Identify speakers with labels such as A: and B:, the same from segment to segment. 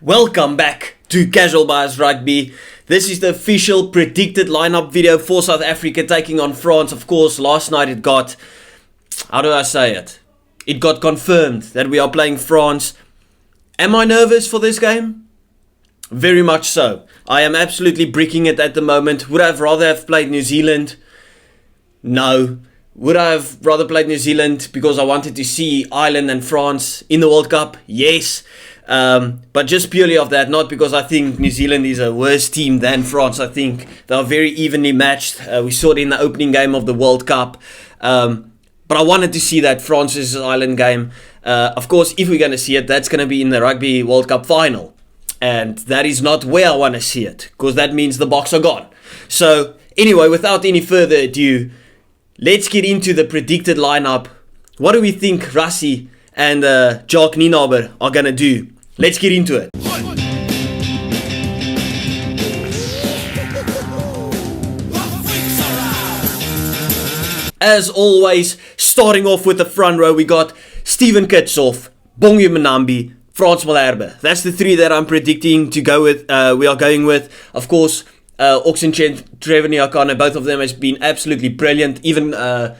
A: Welcome back to Casual Bias Rugby. This is the official predicted lineup video for South Africa taking on France. Of course, last night it got, how do I say it? It got confirmed that we are playing France. Am I nervous for this game? Very much so. I am absolutely bricking it at the moment. Would I have rather have played New Zealand? No. Would I have rather played New Zealand because I wanted to see Ireland and France in the World Cup? Yes. But just purely of that, not because I think New Zealand is a worse team than France. I think they are very evenly matched. We saw it in the opening game of the World Cup. But I wanted to see that France versus Ireland game. Of course, if we're going to see it, that's going to be in the Rugby World Cup final. And that is not where I want to see it, because that means the Boks are gone. So anyway, without any further ado, let's get into the predicted lineup. What do we think Rassie and Jacques Nienaber are going to do? Let's get into it. As always, starting off with the front row, we got Steven Kitshoff, Bongi Mbonambi, Frans Malherbe. That's the three that I'm predicting to go with. We are going with, of course, Oxenchen, Trevor Nyakane. Both of them has been absolutely brilliant. Even, I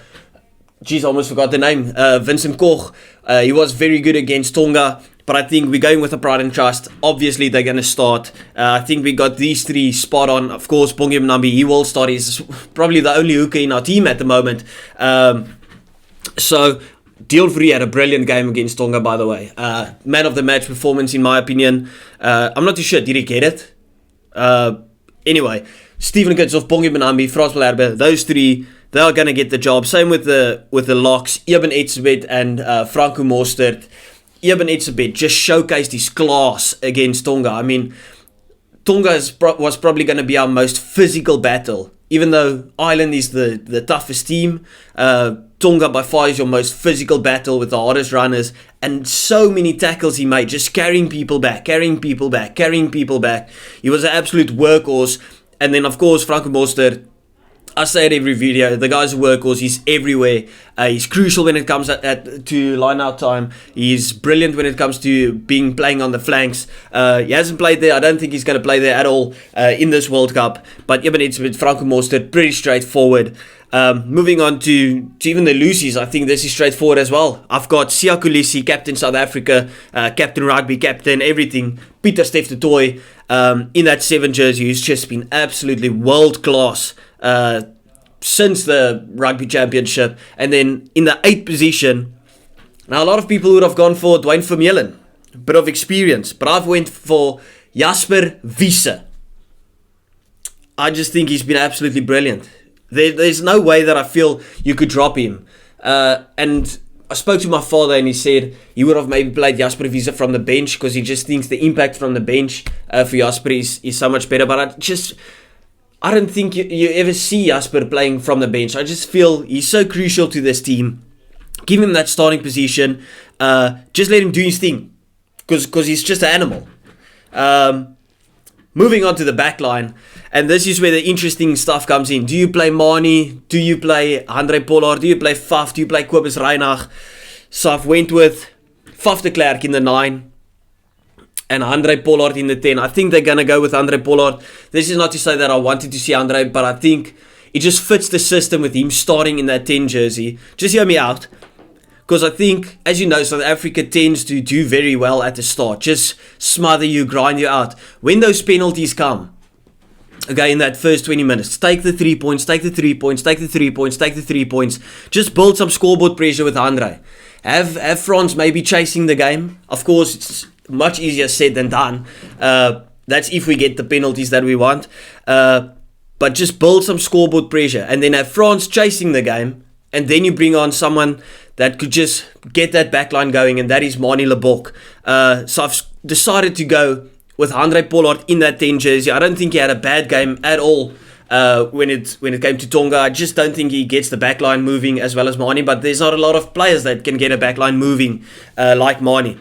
A: almost forgot the name. Vincent Koch. He was very good against Tonga. But I think we're going with a pride and trust. Obviously, they're going to start. I think we got these three spot on. Of course, Bongi Mbonambi, he will start. He's probably the only hooker in our team at the moment. So, Dion Fourie had a brilliant game against Tonga, by the way. Man of the match performance, in my opinion. I'm not too sure. Did he get it? Anyway, Steven Kitshoff, Bongi Mbonambi, Frans Malherbe, those three, they are going to get the job. Same with the locks, Eben Etzebeth and Franco Mostert. Eben Etzebeth just showcased his class against Tonga. I mean, Tonga was probably going to be our most physical battle. Even though Ireland is the toughest team, Tonga by far is your most physical battle with the hardest runners. And so many tackles he made, just carrying people back. He was an absolute workhorse. And then, of course, Franco Mostert, I say it every video, the guy's a workhorse, he's everywhere. He's crucial when it comes to line-out time. He's brilliant when it comes to playing on the flanks. He hasn't played there. I don't think he's going to play there at all in this World Cup. But Eben Etzebeth, Franco Mostert, pretty straightforward. Moving on to even the Lucies, I think this is straightforward as well. I've got Siya Kolisi, captain South Africa, captain rugby, captain everything. Pieter Steph du Toit in that 7 jersey, who's just been absolutely world-class since the Rugby Championship. And then in the 8th position, now a lot of people would have gone for Dwayne Vermeulen, a bit of experience, but I've went for Jasper Wiese. I just think he's been absolutely brilliant. There's no way that I feel you could drop him. And I spoke to my father and he said he would have maybe played Jasper Wiese from the bench because he just thinks the impact from the bench for Jasper is so much better. But I don't think you ever see Jasper playing from the bench. I just feel he's so crucial to this team. Give him that starting position. Just let him do his thing. Because he's just an animal. Moving on to the back line. And this is where the interesting stuff comes in. Do you play Mani? Do you play Andre Pollard? Do you play Faf? Do you play Kobus Reinach? So I've went with Faf de Klerk in the 9. And Andre Pollard in the 10. I think they're going to go with Andre Pollard. This is not to say that I wanted to see Andre, but I think it just fits the system with him starting in that 10 jersey. Just hear me out. Because I think, as you know, South Africa tends to do very well at the start. Just smother you, grind you out. When those penalties come, okay, in that first 20 minutes, take the 3 points, take the 3 points, take the 3 points, take the 3 points. Just build some scoreboard pressure with Andre. Have France maybe chasing the game. Of course, it's much easier said than done. That's if we get the penalties that we want. But just build some scoreboard pressure. And then have France chasing the game. And then you bring on someone that could just get that backline going. And that is Manie Libbok. So I've decided to go with Andre Pollard in that 10 jersey. I don't think he had a bad game at all when it came to Tonga. I just don't think he gets the backline moving as well as Manie. But there's not a lot of players that can get a backline moving like Manie.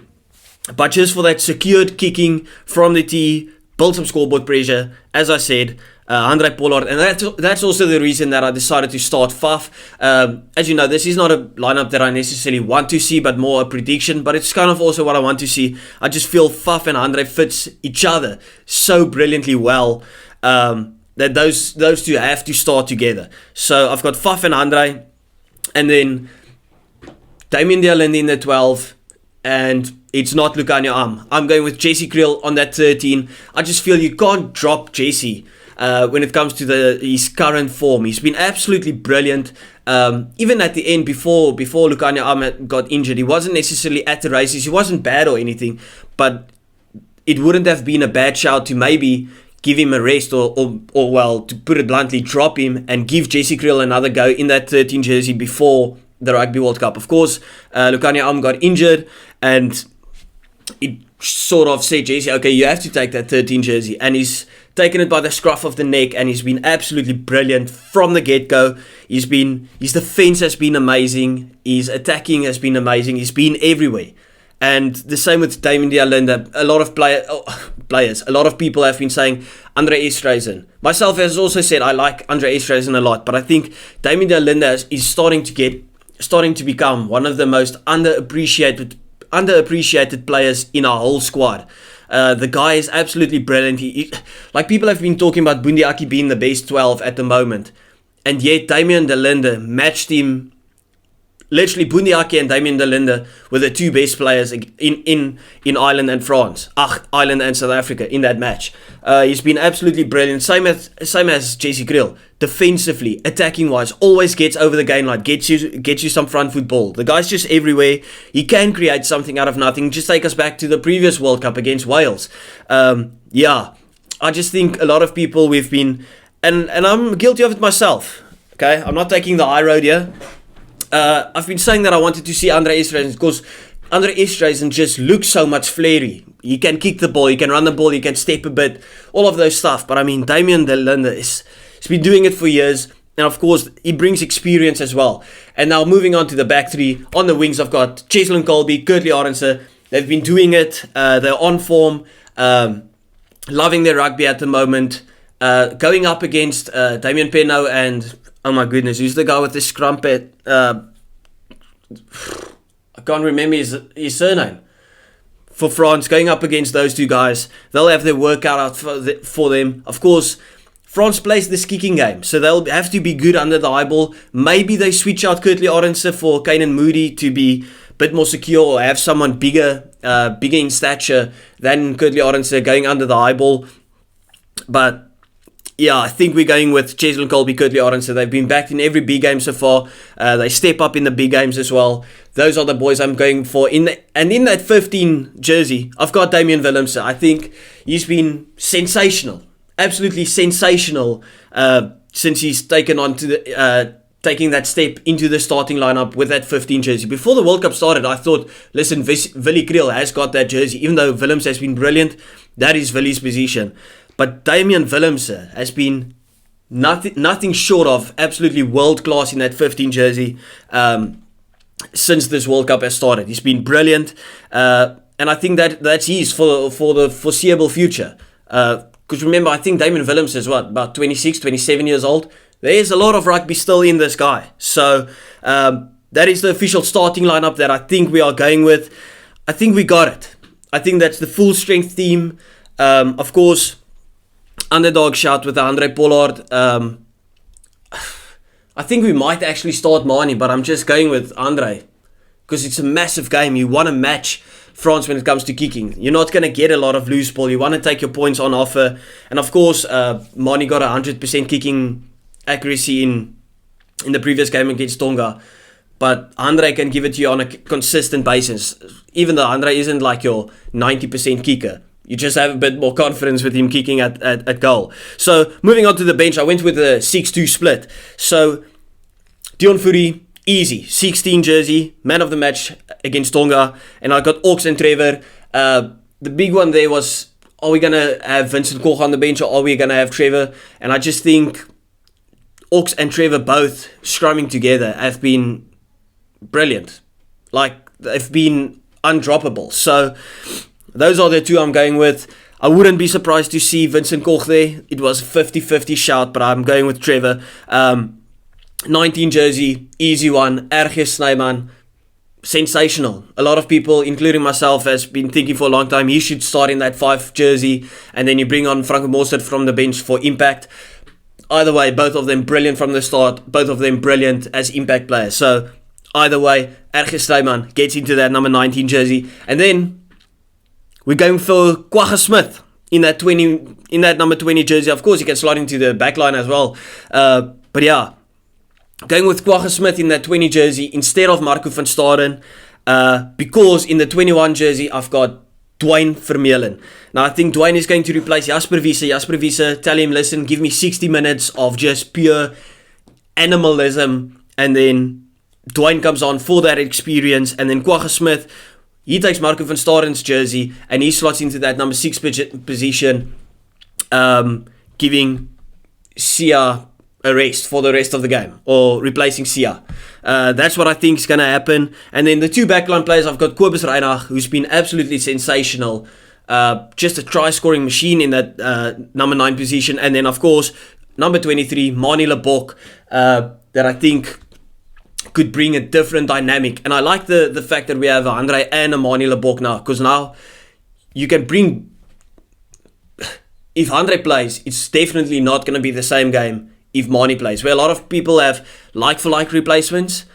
A: But just for that secured kicking from the tee, build some scoreboard pressure. As I said, Andre Pollard, and that's also the reason that I decided to start Faf. As you know, this is not a lineup that I necessarily want to see, but more a prediction, but it's kind of also what I want to see. I just feel Faf and Andre fits each other so brilliantly well, that those two have to start together. So I've got Faf and Andre, and then Damien de Allende in the 12, and it's not Lukhanyo Am. I'm going with Jesse Kriel on that 13. I just feel you can't drop Jesse when it comes to his current form. He's been absolutely brilliant. Even at the end, before Lukhanyo Am got injured, he wasn't necessarily at the races. He wasn't bad or anything, but it wouldn't have been a bad shout to maybe give him a rest or well, to put it bluntly, drop him and give Jesse Kriel another go in that 13 jersey before the Rugby World Cup. Of course, Lukhanyo Am got injured, and it sort of said, Jesse, okay, you have to take that 13 jersey, and he's taken it by the scruff of the neck, and he's been absolutely brilliant from the get-go. His defense has been amazing, his attacking has been amazing, he's been everywhere. And the same with Damien de Allende. A lot of players, a lot of people have been saying Andre Esterhuizen. Myself has also said I like Andre Esterhuizen a lot, but I think Damien de Allende is starting to become one of the most underappreciated players in our whole squad. The guy is absolutely brilliant. Like, people have been talking about Bundi Aki being the best 12 at the moment, and yet Damien de Allende matched him. Literally, Bundi Aki and Damien de Allende were the two best players in Ireland and France. Ireland and South Africa in that match. He's been absolutely brilliant. Same as Jesse Kriel. Defensively, attacking wise, always gets over the game line, gets you some front foot ball. The guy's just everywhere. He can create something out of nothing. Just take us back to the previous World Cup against Wales. I just think a lot of people we've been, and I'm guilty of it myself. Okay, I'm not taking the high road here. I've been saying that I wanted to see Andre Esterhuizen because Andre Esterhuizen just looks so much flary. He can kick the ball, he can run the ball, he can step a bit, all of those stuff. But I mean, Damien de Allende he's been doing it for years, and of course he brings experience as well. And now moving on to the back three, on the wings I've got Cheslin Colby, Kurtley Arendse. They've been doing it, they're on form, loving their rugby at the moment, going up against Damien Penaud and, oh my goodness, who's the guy with the scrumpet? I can't remember his surname. For France, going up against those two guys, they'll have their work out for them. Of course, France plays this kicking game, so they'll have to be good under the eyeball. Maybe they switch out Kurtley Arendse for Kane Moody to be a bit more secure, or have someone bigger in stature than Kurtley Arendse going under the eyeball. But yeah, I think we're going with Cheslin Colby, Kurtley Arendse. They've been backed in every big game so far. They step up in the big games as well. Those are the boys I'm going for. In that 15 jersey, I've got Damian Willemse. I think he's been sensational, absolutely sensational, since he's taken on to taking that step into the starting lineup with that 15 jersey. Before the World Cup started, I thought, listen, Willie Kriel has got that jersey. Even though Willemse has been brilliant, that is Willie's position. But Damian Willemse has been nothing short of absolutely world class in that 15 jersey since this World Cup has started. He's been brilliant, and I think that's his for the foreseeable future. Because remember, I think Damian Willemse is about 26, 27 years old. There's a lot of rugby still in this guy. So that is the official starting lineup that I think we are going with. I think we got it. I think that's the full strength team. Of course, underdog shout with Andre Pollard. I think we might actually start Mani, but I'm just going with Andre because it's a massive game. You want to match France when it comes to kicking. You're not going to get a lot of loose ball. You want to take your points on offer. And of course, Mani got 100% kicking accuracy in the previous game against Tonga. But Andre can give it to you on a consistent basis. Even though Andre isn't like your 90% kicker. You just have a bit more confidence with him kicking at goal. So, moving on to the bench, I went with a 6-2 split. So, Dion Fourie, easy. 16 jersey, man of the match against Tonga. And I got Ox and Trevor. The big one there was, are we going to have Vincent Koch on the bench or are we going to have Trevor? And I just think Ox and Trevor both scrumming together have been brilliant. Like, they've been undroppable. So, those are the two I'm going with. I wouldn't be surprised to see Vincent Koch there. It was a 50-50 shout, but I'm going with Trevor. 19 jersey, easy one. RG Snyman, sensational. A lot of people, including myself, has been thinking for a long time he should start in that 5 jersey, and then you bring on Franco Mostert from the bench for impact. Either way, both of them brilliant from the start, both of them brilliant as impact players. So either way, RG Snyman gets into that number 19 jersey, and then we're going for Kwagga Smith in that number 20 jersey. Of course, he can slot into the back line as well. But yeah, going with Kwagga Smith in that 20 jersey instead of Marco van Staden, because in the 21 jersey, I've got Dwayne Vermeulen. Now, I think Dwayne is going to replace Jasper Wiese. Jasper Wiese, tell him, listen, give me 60 minutes of just pure animalism, and then Dwayne comes on for that experience, and then Kwagga Smith, he takes Marco van Staden's jersey, and he slots into that number 6 position, giving Sia a rest for the rest of the game, or replacing Sia. That's what I think is going to happen. And then the 2 backline players, I've got Kobus Reinach, who's been absolutely sensational, just a try-scoring machine in that number 9 position. And then, of course, number 23, Manie Lebok, that I think could bring a different dynamic. And I like the fact that we have a Andre and a Manie Lebok now, because now you can bring... If Andre plays, it's definitely not going to be the same game if Manie plays, where a lot of people have like-for-like replacements.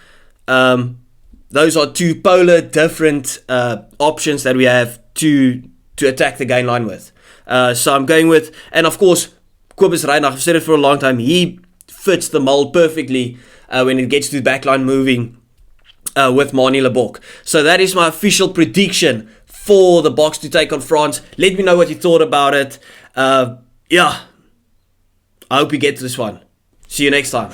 A: Those are 2 polar different options that we have to attack the gain line with. So I'm going with, and of course, Kobus Reinach, I've said it for a long time, he fits the mold perfectly when it gets to the backline moving with Manie Lebok. So that is my official prediction for the Boks to take on France. Let me know what you thought about it. Yeah, I hope you get to this one. See you next time.